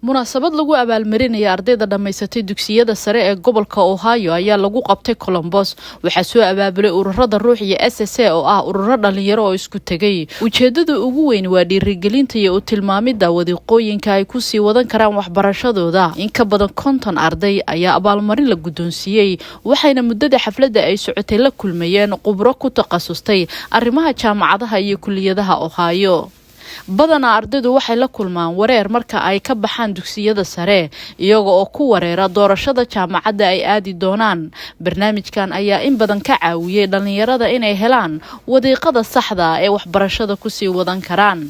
munaasabad lagu abaalmarinaya ardayda dhamaysatay dugsiyada sare ee gobolka Ohio ayaa lagu qabtay Columbus waxa soo abaabulay ururada ruux iyo Ssa oo ah ururo dhalinyaro oo isku tagay ujeedada ugu weyn waa dhiirigelinta iyo u tilmaamida wadiiqooyinka ay ku sii wadan karaan waxbarashadooda Inkabadan 50 arday ayaa abaalmarin la gudoonsiiyay waxayna muddada xafladda ay socotay la kulmayeen khubro ku takhasustay arrimaha jaamacadaha iyo kulliyadaha Ohio badana ardaydu waxay la kulmaan wareer marka ay ka baxaan dugsiyada sare iyaga oo ku wareera doorashada jaamacadda ay aadi doonaan barnaamijkan ayaa in badan ka caawiyay dhalinyarada inay helaan wadiiqada saxda ah ee waxbarashada ku sii wadan karaan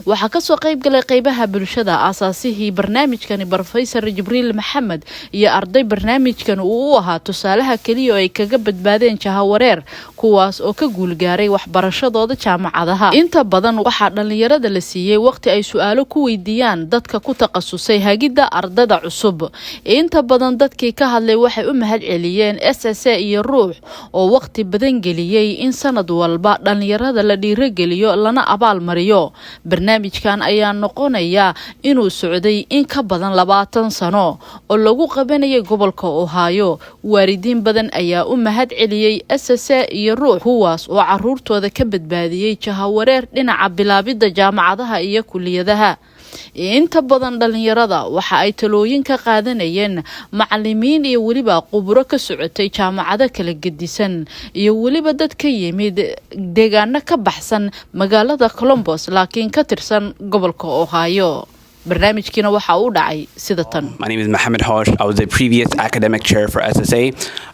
waxa ka soo qayb galay qaybaha bulshada asaasihii barnaamijkani Professor Jibriil Maxamed iyo arday barnaamijkan uu ahaa tusaalaha kaliya oo ay kaga badbaadeen jahawareer kuwaas oo ka guulgaaray waxbarashadooda jaamacadaha inta badan waxa dhalinyarada la siiyay waqti ay su'aalo ku weydiiyaan dadka ku takhasusay hagida ardada cusub inta badan dadkii ka hadlay waxay u mahad celiyeen Ssa Iyo Ruh oo waqti badan geliyay in sanad walba dhalinyarada la dhiirigeliyo lana abaalmariyo barnaamijkan ayaa noqonaya inuu socday in ka badan 20 sano oo lagu qabanayay gobolka Ohio waalidiin badan ayaa u mahad celiyay Ssa Iyo Ruh kuwaas oo caruurtooda ka badbaadiyay jahawareer dhinaca bilaabida jaamacadaha iyo kulliyadaha inta badan dhalinyarada waxa ay talooyin ka qaadanayeen macallimiin iyo waliba khubro ka socotay jaamacada kala gedisan iyo waliba dad ka yimid deegaano ka baxsan magaalada Columbus laakiin ka tirsan gobolka Ohio barnaamijkina waxa uu dhacay sida tan. My name is Mohammed Hosh. I was a previous academic chair for SSA.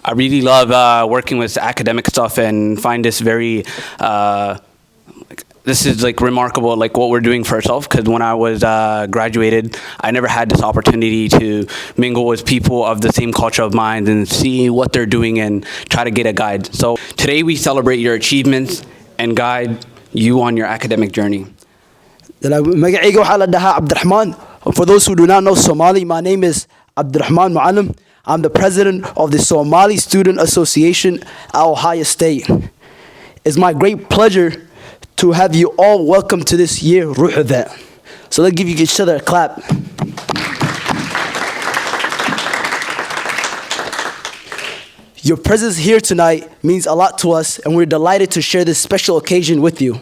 I really love working with academic stuff and find this very this is like remarkable, like what we're doing for ourselves, because when I was graduated, I never had this opportunity to mingle with people of the same culture of mine and see what they're doing and try to get a guide. So today we celebrate your achievements and guide you on your academic journey. magacayga waxaa la dhahaa Abdurrahman. For those who do not know Somali, my name is Abdurrahman Muallim. I'm the president of the Somali Student Association at Ohio State. It's my great pleasure to have you all welcome to this year Ruh event. So let's give each other a clap. Your presence here tonight means a lot to us, and we're delighted to share this special occasion with you.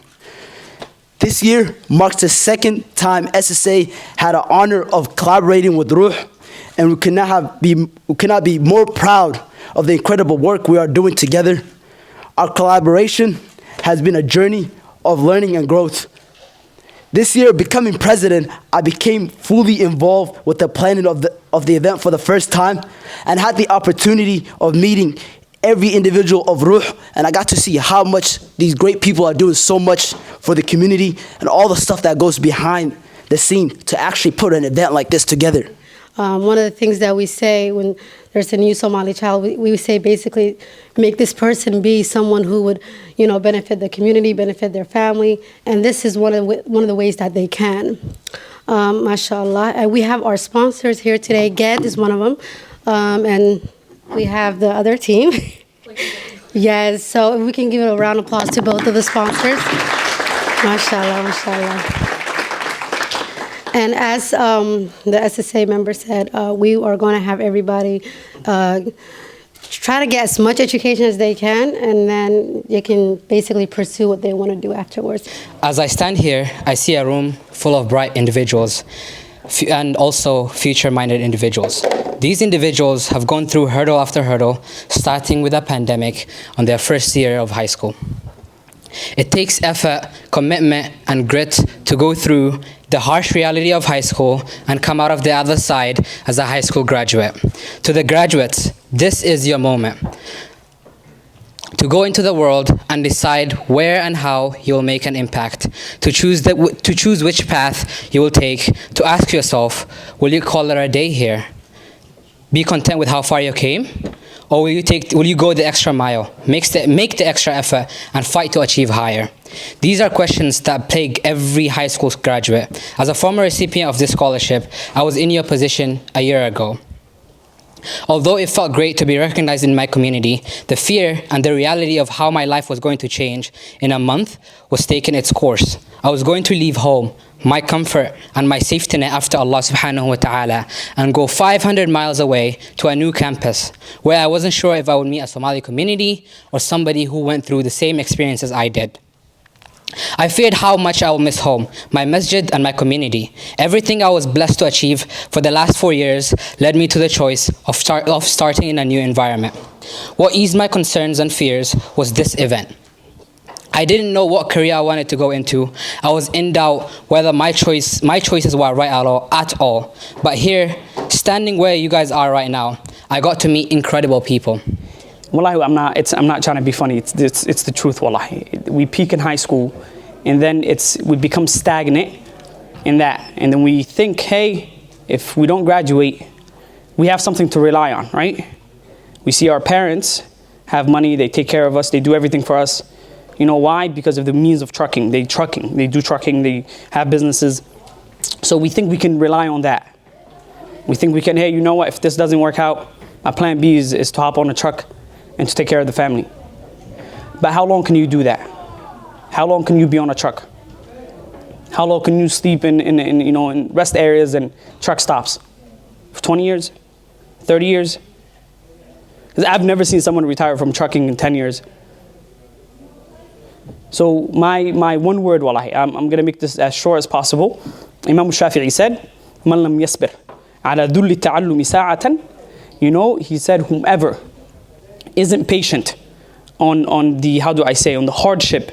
This year marks the second time SSA had the honor of collaborating with Ruh, and we cannot be more proud of the incredible work we are doing together. Our collaboration has been a journey of learning and growth. This year, becoming president, I became fully involved with the planning of the event for the first time and had the opportunity of meeting every individual of Ruh, and I got to see how much these great people are doing so much for the community and all the stuff that goes behind the scene to actually put an event like this together. One of the things that we say when there's a new Somali child, we say basically make this person be someone who would, benefit the community, benefit their family, and this is one of the ways that they can. MashaAllah. And we have our sponsors here today. GED is one of them, and we have the other team. Yes, so if we can give a round of applause to both of the sponsors. MashaAllah, MashaAllah. And as the SSA member said, we are going to have everybody try to get as much education as they can, and then they can basically pursue what they want to do afterwards. As I stand here, I see a room full of bright individuals and also future-minded individuals. These individuals have gone through hurdle after hurdle, starting with a pandemic on their first year of high school. It takes effort, commitment, and grit to go through the harsh reality of high school and come out of the other side as a high school graduate. To the graduates, this is your moment to go into the world and decide where and how you will make an impact, to choose which path you will take, to ask yourself, will you call it a day here? Be content with how far you came? Or will you go the extra mile, make the extra effort, and fight to achieve higher? These are questions that plague every high school graduate. As a former recipient of this scholarship, I was in your position a year ago. Although it felt great to be recognized in my community, the fear and the reality of how my life was going to change in a month was taking its course. I was going to leave home, my comfort and my safety net after Allah subhanahu wa ta'ala, and go 500 miles away to a new campus where I wasn't sure if I would meet a Somali community or somebody who went through the same experience as I did. I feared how much I will miss home, my masjid and my community. Everything I was blessed to achieve for the last 4 years led me to the choice of starting in a new environment. What eased my concerns and fears was this event. I didn't know what career I wanted to go into. I was in doubt whether my choices were right at all. But here, standing where you guys are right now, I got to meet incredible people. Wallahi, I'm not trying to be funny. It's the truth, wallahi. We peak in high school, and then we become stagnant in that. And then we think, hey, if we don't graduate, we have something to rely on, right? We see our parents have money, they take care of us, they do everything for us. You know why? Because of the means of trucking. They do trucking, they have businesses. So we think we can rely on that. We think we can, hey, you know what, if this doesn't work out, my plan B is to hop on a truck and to take care of the family. But how long can you do that? How long can you be on a truck? How long can you sleep in rest areas and truck stops? For 20 years? 30 years? Because I've never seen someone retire from trucking in 10 years. So my one word, wallahi, I'm going to make this as short as possible. Imam Shafi'i said, "Man lam yasbir ala dhulli ta'allumi sa'atan." You know, he said, whomever isn't patient on the, how do I say, on the hardship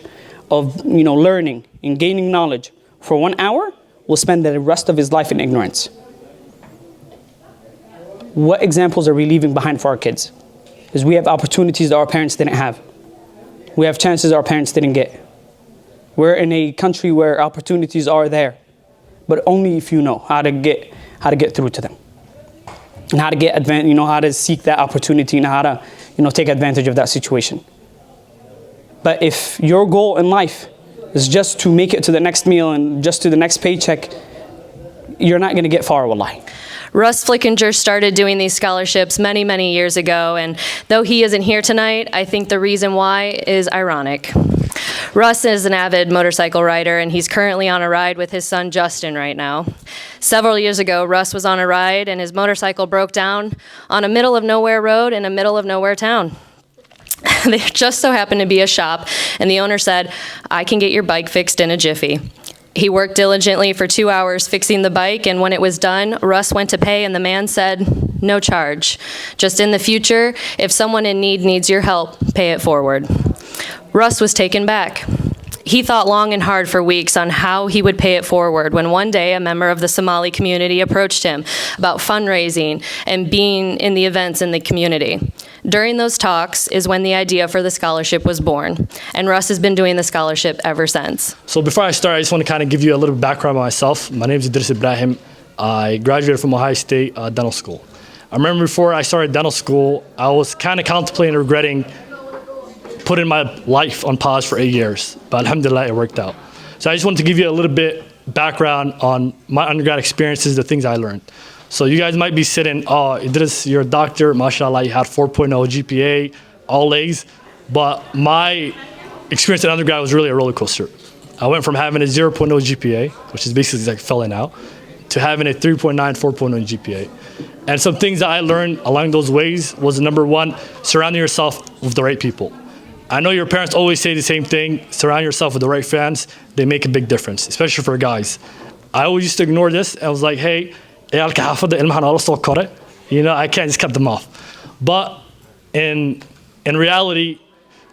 of, learning and gaining knowledge for 1 hour will spend the rest of his life in ignorance. What examples are we leaving behind for our kids? Because we have opportunities that our parents didn't have. We have chances our parents didn't get. We're in a country where opportunities are there, but only if you know how to get through to them, and how to get how to seek that opportunity, and how to take advantage of that situation. But if your goal in life is just to make it to the next meal and just to the next paycheck, you're not going to get far, wallahi. Russ Flickinger started doing these scholarships many, many years ago, and though he isn't here tonight, I think the reason why is ironic. Russ is an avid motorcycle rider, and he's currently on a ride with his son Justin right now. Several years ago, Russ was on a ride, and his motorcycle broke down on a middle-of-nowhere road in a middle-of-nowhere town. There just so happened to be a shop, and the owner said, "I can get your bike fixed in a jiffy." He worked diligently for 2 hours fixing the bike, and when it was done, Russ went to pay, and the man said, "No charge. Just in the future, if someone in need needs your help, pay it forward." Russ was taken back. He thought long and hard for weeks on how he would pay it forward when one day a member of the Somali community approached him about fundraising and being in the events in the community. During those talks is when the idea for the scholarship was born, and Russ has been doing the scholarship ever since. So before I start, I just want to kind of give you a little background on myself. My name is Idris Ibrahim. I graduated from Ohio State Dental School. I remember before I started dental school, I was kind of contemplating and regretting putting my life on pause for 8 years, but alhamdulillah, it worked out. So I just wanted to give you a little bit background on my undergrad experiences, the things I learned. So you guys might be sitting, "Oh, Idris, you're a doctor, mashallah, you had 4.0 GPA, all A's," but my experience in undergrad was really a roller coaster. I went from having a 0.0 GPA, which is basically like filling out, to having a 3.9, 4.0 GPA. And some things that I learned along those ways was, number one, surrounding yourself with the right people. I know your parents always say the same thing, surround yourself with the right friends, they make a big difference, especially for guys. I always used to ignore this. I was like, hey, I can't just cut them off. But in reality,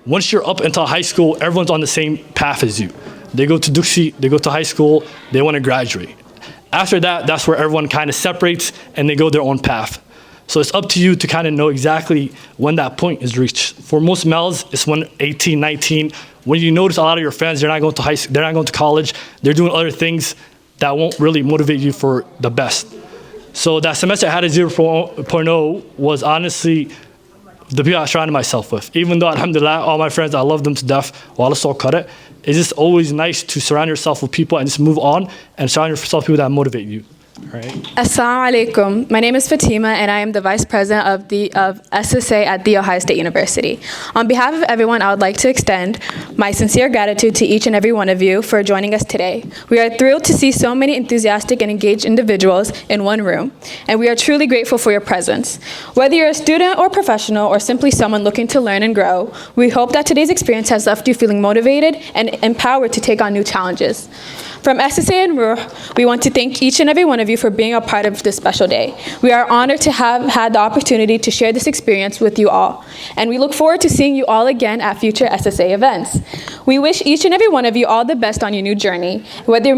once you're up into high school, everyone's on the same path as you. They go to Duxi, they go to high school, they want to graduate. After that, that's where everyone kind of separates and they go their own path. So it's up to you to kind of know exactly when that point is reached. For most males, it's when 18, 19, when you notice a lot of your friends, they're not going to high school, they're not going to college, they're doing other things that won't really motivate you for the best. So that semester I had a 0.0 was honestly the people I surrounded myself with. Even though, alhamdulillah, all my friends, I love them to death, it's just always nice to surround yourself with people and just move on and surround yourself with people that motivate you. All right. Assalamu alaikum. My name is Fatima, and I am the Vice President of SSA at The Ohio State University. On behalf of everyone, I would like to extend my sincere gratitude to each and every one of you for joining us today. We are thrilled to see so many enthusiastic and engaged individuals in one room, and we are truly grateful for your presence. Whether you're a student or professional or simply someone looking to learn and grow, we hope that today's experience has left you feeling motivated and empowered to take on new challenges. From SSA and Ruh, we want to thank each and every one of you for being a part of this special day. We are honored to have had the opportunity to share this experience with you all, and we look forward to seeing you all again at future SSA events. We wish each and every one of you all the best on your new journey. Whatever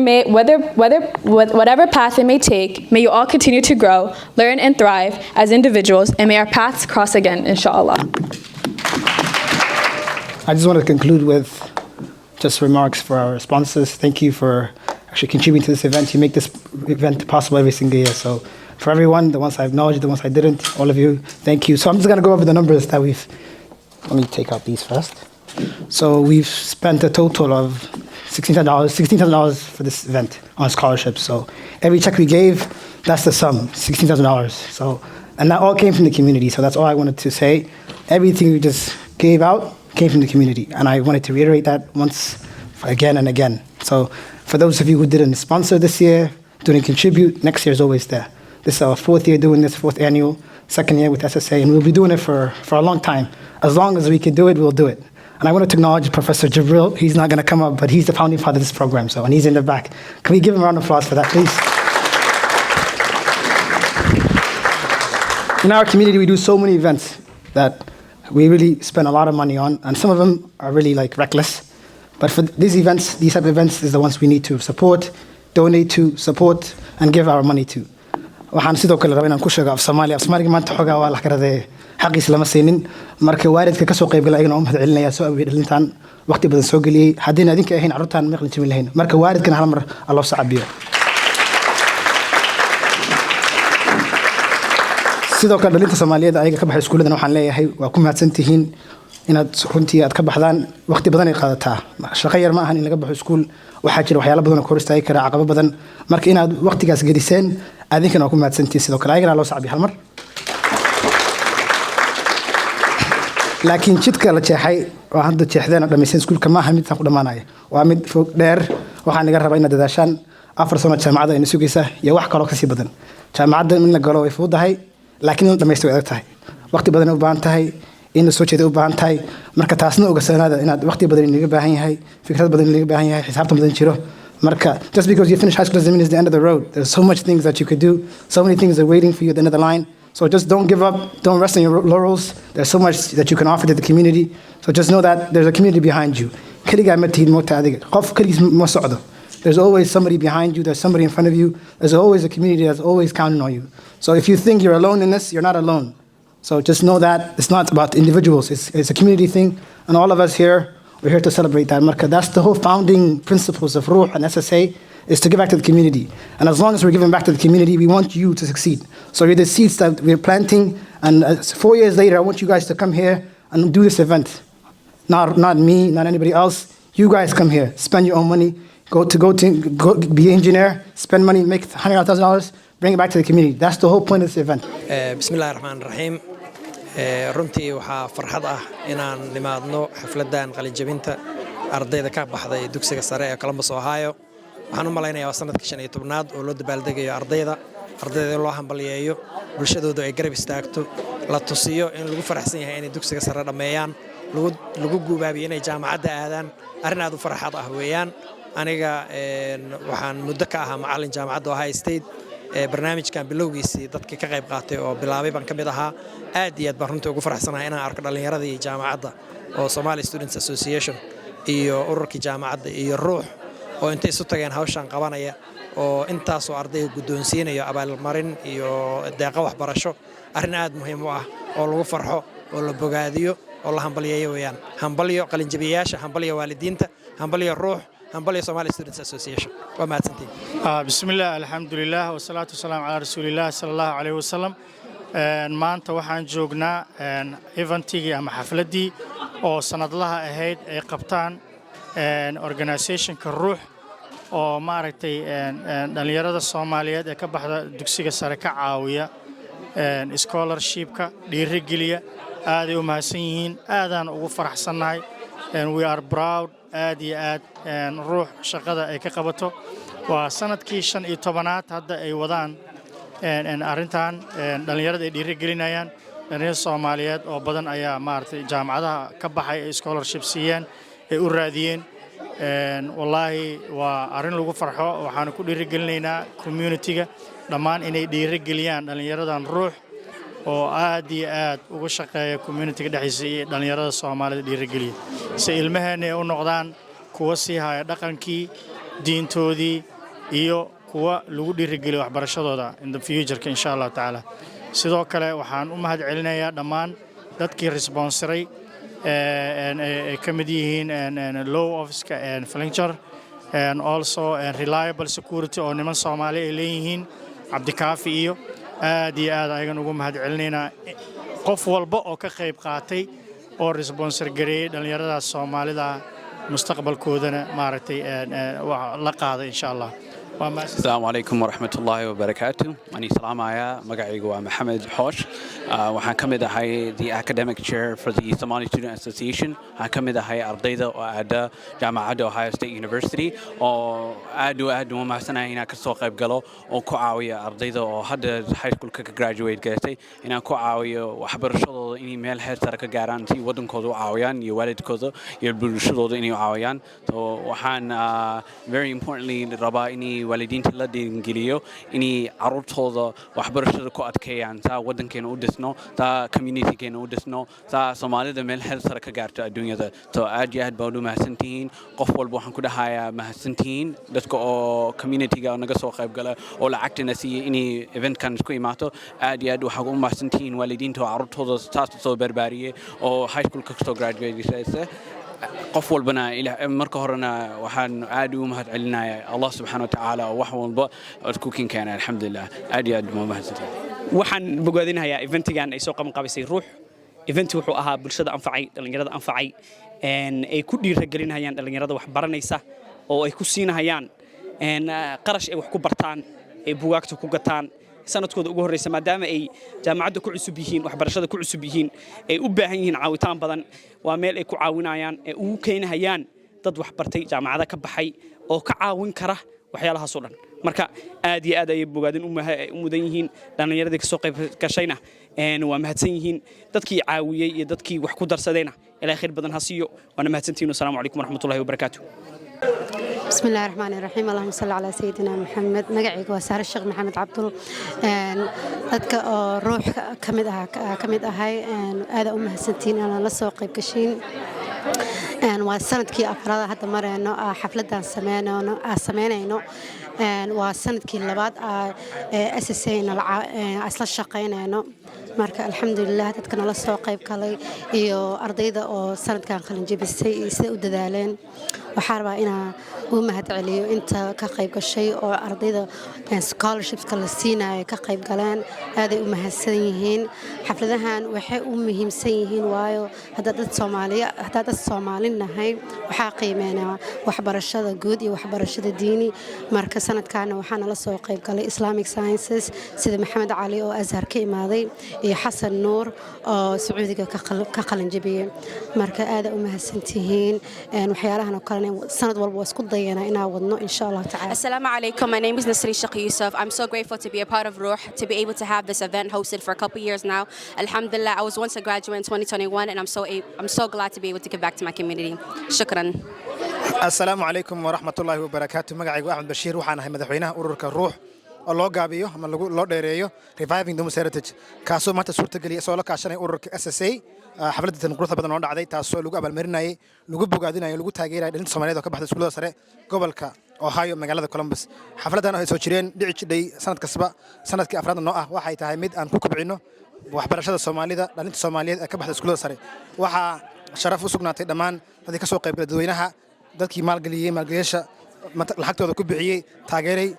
path it may take, may you all continue to grow, learn, and thrive as individuals, and may our paths cross again, inshallah. I just want to conclude with just remarks for our sponsors. Thank you for actually contributing to this event. You make this event possible every single year. So for everyone, the ones I acknowledged, the ones I didn't, all of you, thank you. So I'm just going to go over the numbers that let me take out these first. So we've spent a total of $16,000 for this event on scholarships. So every check we gave, that's the sum, $16,000. So, and that all came from the community. So that's all I wanted to say. Everything we just gave out came from the community. And I wanted to reiterate that once, again and again. So for those of you who didn't sponsor this year, didn't contribute, next year is always there. This is our 4th year doing this, 4th annual, 2nd year with SSA, and we'll be doing it for a long time. As long as we can do it, we'll do it. And I want to acknowledge Professor Jibril. He's not going to come up, but he's the founding father of this program, and he's in the back. Can we give him a round of applause for that, please? In our community, we do so many events that we really spend a lot of money on, and some of them are really reckless. But for these events, these type of events is the ones we need to support, donate to, support, and give our money to. waxaan sidoo kale rabaa inaan ku sheego af Soomaaliga maanta xogaa waa la karaday xaqiis lama siinin marka waalidka ka soo qayb galay ayagana u mahad celinaya soo aweey dhalintan waqti badan soo galiyay hadii adinka ahayn carruurtan maqlin jibin lahayn marka waalidkana hal mar Allah sacabiyo sidoo kale dhalinta Soomaaliyeed ayaga ka baxay iskuuladana waxaan leeyahay waa ku mahadsantihiin inaad runtii aad ka baxdaan waqti badan ay qaadataa shaqo yar ma ahan in laga baxo iskuul waxaa jira waxyaalo badan oo kor istaagi kara caqabado badan marka inaad waqtigaas geliseen adinkana waa ku mahadsantihiin sidoo kale ayagana loo sacabiyo hal mar laakiin jidka la jeexay waa hadda jeexdeen dhamaysan iskuulka ma aha mid aan ku dhamaanayo waa mid fog dheer waxaan naga rabaa inaad dadaashaan 4 sano jaamacada ay sugaysaa iyo wax kale oo ka sii badan jaamacada in la galo way fududahay laakiin in dhamaysto way adag tahay waqti badan u baahan tahay in soo jeedo u baahan tahay marka taasna ogaasanaada inaad waqti badan inaga baahan yahay fikrad badan inaga baahan yahay xisaabtan badan jiro marka just because you finish high school doesn't mean it's the end of the road there's so much things that you could do so many things are waiting for you at the end of the line so just don't give up don't rest on your laurels there's so much that you can offer to the community so just know that there's a community behind you kaliga ma tiid moota adiga qof kaligiis ma socdo there's always somebody behind you there's somebody in front of you there's always a community that's always counting on you so if you think you're alone in this you're not alone so just know that it's not about individuals it's a community thing and all of us here we're here to celebrate that marka that's the whole founding principles of Ruh and SSA is to give back to the community and as long as we're giving back to the community we want you to succeed so you're the seeds that we're planting and 4 years later I want you guys to come here and do this event not me not anybody else you guys come here spend your own money go be an engineer spend money make $100,000 bring it back to the community that's the whole point of this event bismillahir rahmanir rahim runtii waxaa farxad ah inaan nimaadno xafladan qalin jabinta ardayda ka baxday dugsiga sare ee Columbus Ohio waxaan u maleynayaa sanadka 15aad oo loo dabaaldegayo ardayda loo hambaliyeeyo bulshadooda ay garab istaagto la tusiyo in lagu faraxsan yahay inay dugsiga sare dhameeyaan lagu gubaabiyo inay jaamacadda aadaan arrin aad u farxad ah weeyaan aniga waxaan muddo ka ahaa macallin jaamacadda Ohio State barnaamijkan bilowgiisii dadkii ka qayb qaatay oo bilaabay baan kamid ahaa aad iyo aad baan runtii ugu faraxsanahay inaan arko dhalinyarada iyo jaamacadda oo Somali Students Association iyo ururkii jaamacadda iyo Ruh oo intay isu tageen hawshan qabanaya oo intaas oo arday guddoonsiinayo abaalmarin iyo deeqa waxbarasho arrin aad muhiim u ah oo lagu farxo oo la bogaadiyo oo la hambaliyeeyo weeyaan hambaliyo qalin jabiyaasha hambaliyo waalidiinta hambaliyo Ruh hambaliyo Somali Students Association وما تنتين بسم الله الحمد لله والصلاة والسلام على رسول الله صلى الله عليه وسلم maanta waxaan joognaa eventigii ama xafladii oo sanadlaha ahayd ay qabtaan organizationka Ruh oo maaragtay dhalinyarada Soomaaliyeed ee ka baxda dugsiga sare ka caawiya scholarshipka dhiirigeliya aad ay u mahadsan yihiin aadaan ugu faraxsanahay we are proud aad iyo aad ruux shaqada ay ka qabato waa sanadkii 15aad hadda ay wadaan arrintan dhalinyarada ay dhiirigelinayaan dhalinyarada Soomaaliyeed oo badan ayaa maaragtay jaamacadaha ka baxay ay scholarship siiyeen ay u raadiyeen wallahi waa arrin lagu farxo waxaan ku dhiirigelinaynaa community-ga dhammaan inay dhiirigeliyaan dhalinyaradan ruux oo aad iyo aad uga shaqeeya community-ga dhexdiisa iyo dhalinyarada Soomaalida dhiirigeliya si ilmaheena ay u noqdaan kuwa sii haya dhaqankii diintoodii iyo kuwa lagu dhiirigeliyo waxbarashadooda in the future insha Allah taala sidoo kale waxaan u mahad celinayaa dhammaan dadkii responsoray ka mid yihiin law office-ka Fletcher and also reliable security oo niman Soomaali ay leeyihiin Cabdikaafi iyo aad iyo aad ayagan ugu mahad celinaynaa qof walba oo ka qayb qaatay oo sponsor gareeyay dhalinyarada Soomaalida mustaqbalkoodana maaragtay la qaada insha Allah. السلام عليكم ورحمة الله وبركاته. أنا سلامايا مقعي محمد حوش. وحن كمد هاي the academic chair for the Somali Student Association. حن كمد هاي أرضية وأدا جامعة Ohio State University. وأدو مع سنة هنا كسوق بقلو وكعاوية أرضية وهذا high school graduate قلتي هنا كعاوية وحبر الشغل إني مال هالترك جارانتي ودن كذو عاويان يولد كذو يبلو الشغل إني عاويان. وحن very importantly ربا إني والدين تلدين جليو إني عروض هذا وحبر الشركة أتكيان تا ودن كانوا ودسنو تا community كانوا ودسنو تا Somali ده مال هل سرك جارت الدنيا ده تا أجياد بودو مهسنتين قفول بوحن كده هاي مهسنتين دسكو community جا نقصوا خيب جلا ولا عكت نسي إني event كان سكوي ماتو أجياد وحقوم مهسنتين والدين تو عروض هذا تاسو بربرية أو high school كستو graduate جيسة قفول بنا إلى مركهرنا وحن عادوا مهد علنا الله سبحانه وتعالى وحول بق الكوكين كان الحمد لله عادي ما مهزتين waxaan bogaadinayaa eventigan ay soo qaban qabisay ruux event wuxuu ahaa bulshada anfacay dhalinyarada anfacay ay ku dhiirigelinayaan dhalinyarada wax baranaysa oo ay ku siinayaan qarash ay wax ku bartaan ay buugaagta ku gataan sanadkooda ugu horeysa maadaama ay jaamacadda ku cusub yihiin waxbarashada ku cusub yihiin ay u baahan yihiin caawitaan badan waa meel ay ku caawinayaan ee ugu keenayaan dad wax bartay jaamacada ka baxay oo ka caawin kara waxyaalahaas oo dhan marka aad iyo aad ay bogaadin u mudan yihiin dhalinyarada ka soo qayb gashayna waa mahadsan yihiin dadkii caawiyay iyo dadkii wax ku darsadayna ilaahay khayr badan ha siiyo waana mahadsantihiin assalamu alaykum warahmatullaahi wabarakaatuh. بسم الله الرحمن الرحيم اللهم صل على سيدنا محمد مقعي وسار الشيخ محمد عبدل dadka ruux kamid ahay aad u mahadsantiin aan la soo qayb gashin waa sanadkii afraad hadda marayno xafladan sameynayno waa sanadkii labaad SSA isla shaqeynayno marka alxamdulillah dadka nala soo qayb galay iyo ardayda oo sanadkan qalin jabisay sida u dadaaleen waxaan rabaa inaan u mahad celiyo inta ka qayb gashay oo ardayda scholarships la siinayo ka qayb galeen aad ay u mahadsan yihiin xafladahan waxay u muhiimsan yihiin waayo hadda dad Soomaali nahay waxa qiimeynaa waxbarashada guud iyo waxbarashada diini marka sanadkan waxaan la soo qayb galay Islamic Sciences sida Maxamed Cali oo Azhar ka imaaday iyo Xasan Nuur oo Sacuudiga ka qalin jabiyay marka aad ay u mahadsantihiin waxyaalahan oo kale sanad walba waa isku dayana inaan wadno insha Allah ta'ala. Assalamu alaikum. My name is Nasri Sheikh Yusuf. I'm so grateful to be a part of Ruh, to be able to have this event hosted for a couple years now. Alhamdulillah, I was once a graduate in 2021 and I'm so glad to be able to give back to my community. Shukran. Assalamu alaikum wa rahmatullahi wa barakatuh. Magacaygu Ahmed Bashir waxaan ahay madaxweynaha ururka Ruh oo loo gaabiyo ama loo dheereeyo Reviving the Heritage kaasoo maanta suurtageliyay soo la kaashanay ururka SSA xafladan quruxda badan oo dhacday taasoo lagu abaalmarinayay lagu bogaadinayay lagu taageeray dhalinta Soomaaliyeed oo ka baxday iskuulada sare gobolka Ohio magaalada Columbus xafladan ay soo jireen dhici jiray sanad kasba sanadkii afraad noo ah waxay tahay mid aan ku kobcino waxbarashada Soomaalida dhalinta Soomaaliyeed ee ka baxday iskuulada sare waxa sharaf u sugnaatay dhammaan dadkii ka soo qayb galay dadweynaha dadkii maalgeliyay lacagtooda ku bixiyay taageeray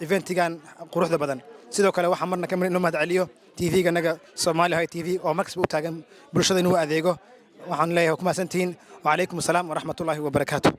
eventigan quruxda badan sidoo kale waxaan marna ka mahad celiyo TV-ga naga Somali High TV oo markasta u taagan bulshada inuu adeego waxaan leeyahay ku mahadsantiin wa alaykum asalaam wa rahmatullahi wa barakatuh.